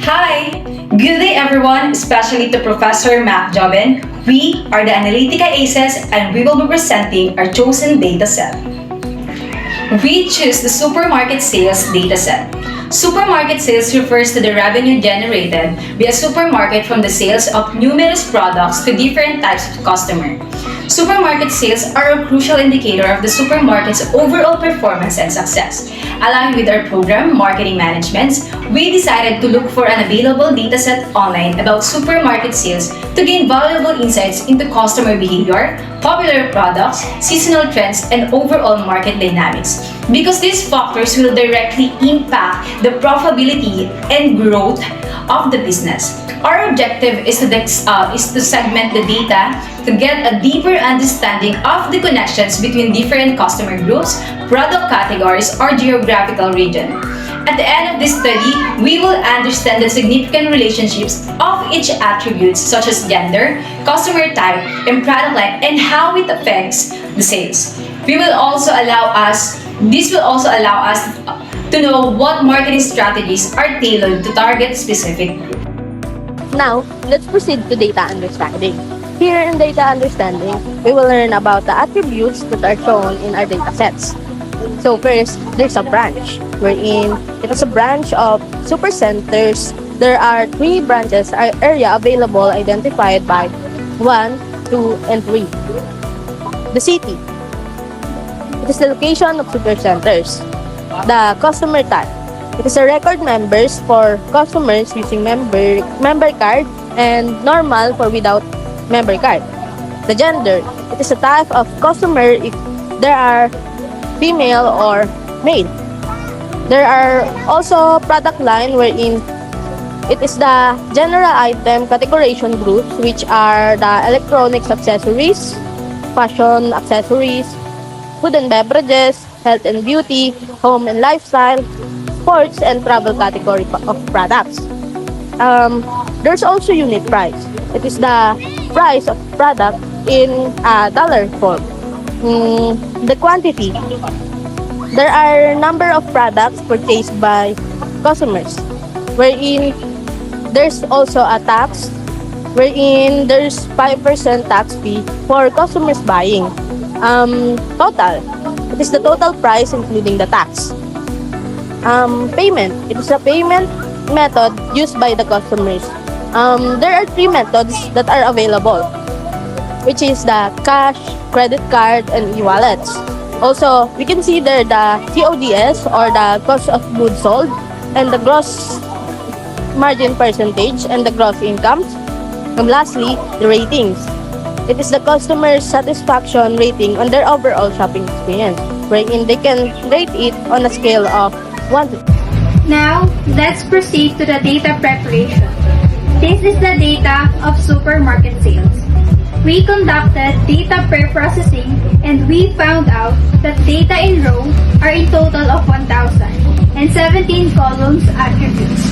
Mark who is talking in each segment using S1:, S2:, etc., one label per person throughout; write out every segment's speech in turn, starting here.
S1: Hi! Good day everyone, especially to Professor Mac Jobin. We are the Analytica Aces and we will be presenting our chosen dataset. We choose the supermarket sales dataset. Supermarket sales refers to the revenue generated by a supermarket from the sales of numerous products to different types of customer. Supermarket sales are a crucial indicator of the supermarket's overall performance and success. Along with our program, Marketing Management, we decided to look for an available dataset online about supermarket sales to gain valuable insights into customer behavior, popular products, seasonal trends, and overall market dynamics. Because these factors will directly impact the profitability and growth of the business. Our objective is to segment the data to get a deeper understanding of the connections between different customer groups, product categories, or geographical region. At the end of this study, we will understand the significant relationships of each attribute such as gender, customer type, and product line and how it affects the sales. This will also allow us to know what marketing strategies are tailored to target specific groups.
S2: Now, let's proceed to data understanding. Here in data understanding, we will learn about the attributes that are shown in our data sets. So first, there's a branch, wherein it is a branch of supercenters. There are 3 branches area available identified by 1, 2, and 3. The city. It is the location of supercenters. The customer type. It is a record members for customers using member card and normal for without member card. The gender. It is a type of customer if there are female or male. There are also product line wherein it is the general item categorization groups, which are the electronics accessories, fashion accessories, food and beverages, health and beauty, home and lifestyle, sports and travel category of products. There's also unit price. It is the price of product in dollar form. The quantity. There are number of products purchased by customers, wherein there's also a tax, wherein there's 5% tax fee for customers buying. Total. It is the total price including the tax. Payment. It is a payment method used by the customers. There are 3 methods that are available, which is the cash, credit card, and e-wallets. Also, we can see there the COGS or the cost of goods sold and the gross margin percentage and the gross incomes. And lastly, the ratings. It is the customer satisfaction rating on their overall shopping experience, wherein they can rate it on a scale of 1 to 10.
S3: Now, let's proceed to the data preparation. This is the data of supermarket sales. We conducted data pre-processing and we found out that data in row are in total of 1,000 and 17 columns attributes,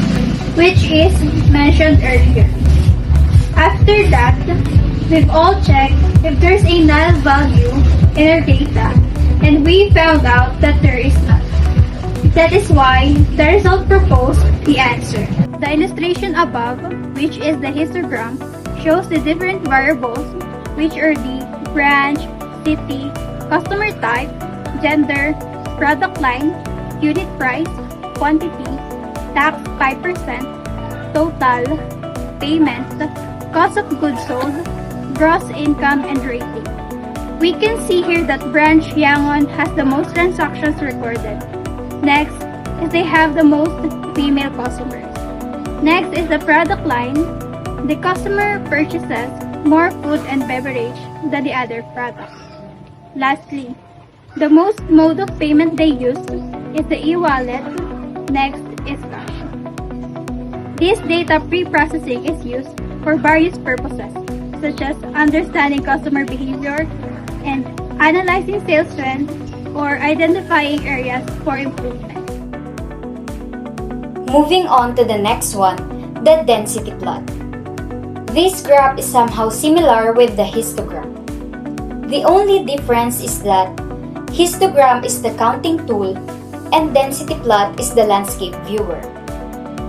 S3: which is mentioned earlier. After that, we've all checked if there's a null value in our data and we found out that there is none. That is why the result proposed the answer. The illustration above, which is the histogram, shows the different variables, which are the branch, city, customer type, gender, product line, unit price, quantity, tax 5%, total, payment, cost of goods sold, gross income, and rating. We can see here that branch Yangon has the most transactions recorded. Next is they have the most female customers. Next is the product line. The customer purchases more food and beverage than the other products. Lastly, the most mode of payment they use is the e-wallet. Next is cash. This data pre-processing is used for various purposes, such as understanding customer behavior and analyzing sales trends or identifying areas for improvement.
S4: Moving on to the next one, the density plot. This graph is somehow similar with the histogram. The only difference is that histogram is the counting tool and density plot is the landscape viewer.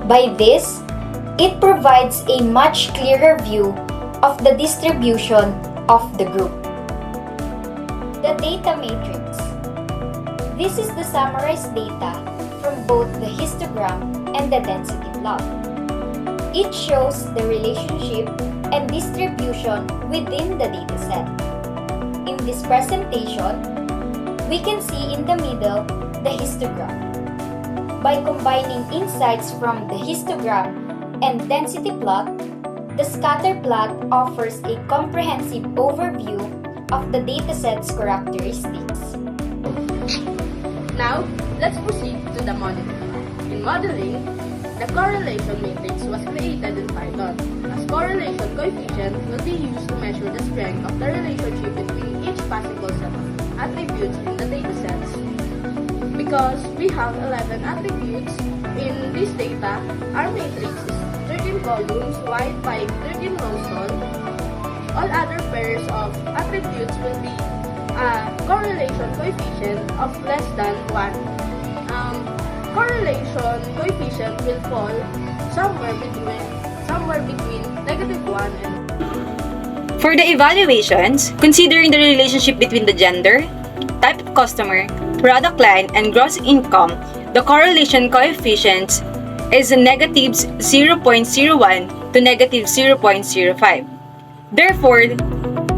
S4: By this, It provides a much clearer view of the distribution of the group. The data matrix. This is the summarized data from both the histogram and the density plot. It shows the relationship and distribution within the dataset. In this presentation, we can see in the middle the histogram. By combining insights from the histogram and density plot, the scatter plot offers a comprehensive overview of the dataset's characteristics.
S2: Now, let's proceed to the modeling. In modeling, the correlation matrix was created in Python, as correlation coefficient will be used to measure the strength of the relationship between each possible set of attributes in the datasets. Because we have 11 attributes in this data, our matrix is 13 columns wide by 13 rows tall. All other pairs of attributes will be a correlation coefficient of less than 1. Correlation coefficient will fall somewhere between -1 and...
S1: For the evaluations, considering the relationship between the gender, type of customer, product line, and gross income, the correlation coefficient is a -0.01 to -0.05. Therefore,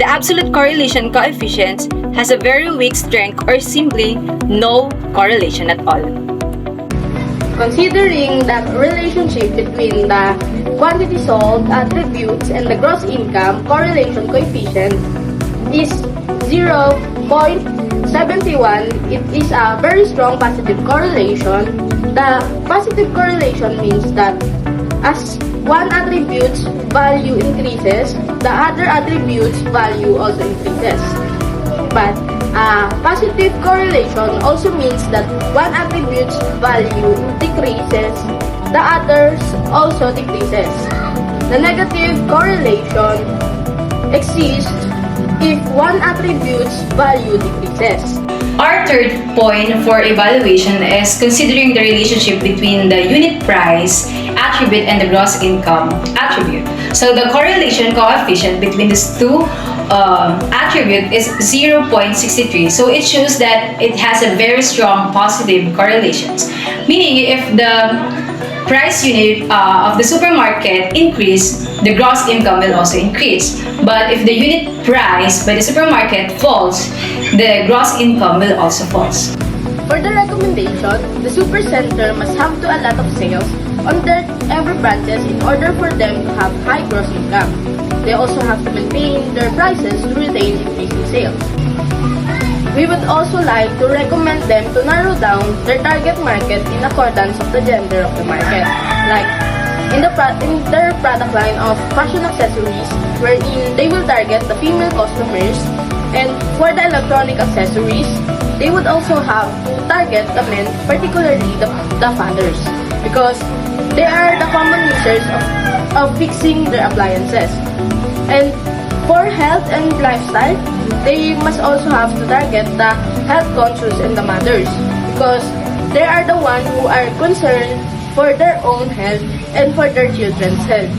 S1: the absolute correlation coefficient has a very weak strength or simply no correlation at all.
S2: Considering the relationship between the quantity sold, attributes, and the gross income, correlation coefficient is 0.71. It is a very strong positive correlation. The positive correlation means that as one attribute's value increases, the other attribute's value also increases. But positive correlation also means that one attribute's value decreases, the others also decreases. The negative correlation exists if one attribute's value decreases.
S1: Our third point for evaluation is considering the relationship between the unit price attribute and the gross income attribute. So the correlation coefficient between these two attribute is 0.63. So it shows that it has a very strong positive correlations. Meaning if the price unit of the supermarket increase, the gross income will also increase. But if the unit price by the supermarket falls, the gross income will also fall.
S2: For the recommendation, the supercenter must have to a lot of sales on their every branches in order for them to have high gross income. They also have to maintain their prices to retain increasing sales. We would also like to recommend them to narrow down their target market in accordance of the gender of the market. Like in their product line of fashion accessories, wherein they will target the female customers, and for the electronic accessories, they would also have to target the men, particularly the fathers, because they are the common users of fixing their appliances. And for health and lifestyle, they must also have to target the health conscious and the mothers, because they are the ones who are concerned for their own health and for their children's health.